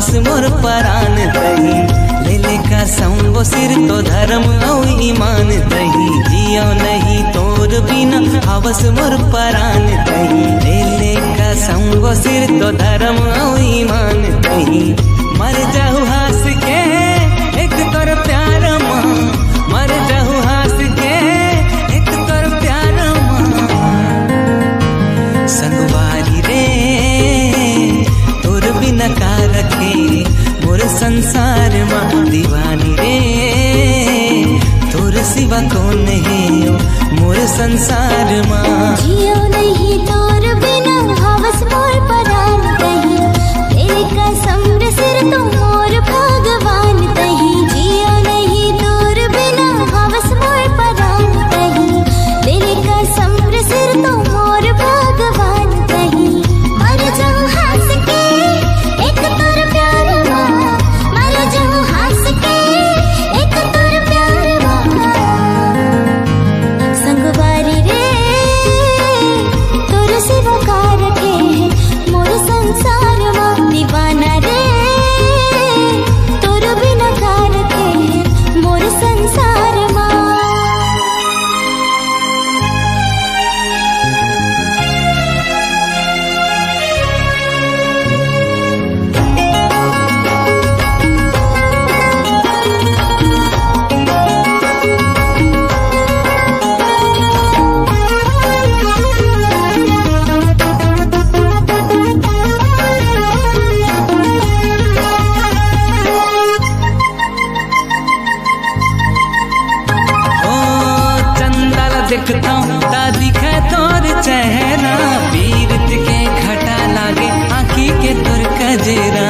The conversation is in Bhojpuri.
हवस मोर परान दही ले का संगो सिर तो धर्म और ईमान दही जियो नहीं तोर बिना हवस मोर परान दही ले का संगो सिर तो धर्म और ईमान दही मर जाऊ हंस के एक तोर प्यार माँ मर जाऊ हंस के एक तोर प्यार माँ संगवारी रे तोर बिना का रखे मोर संसार माँ दीवानी रे तोर सिवा कौन है मोर संसार माँ जियो नहीं तोर बिना हवस मोर परान दही तेरे कसम रे सिर तो मोर भगवान दही जियो नहीं तोर बिना हवस मोर परान दही तेरे कसम रे सिर तो मोर भगवान दही मर जाऊं हंस के एक तोर प्यार माँ मर जाऊं हंस के एक तोर प्यार माँ संगवारी रे तोर सिवा का रखे मोर संसार माँ दीवाना रे तोर बिना का रखे मोर संसार माँ देखता हूँ दादी का तोर चेहरा पीरत के घटा लागे आँखी के तोर कजेरा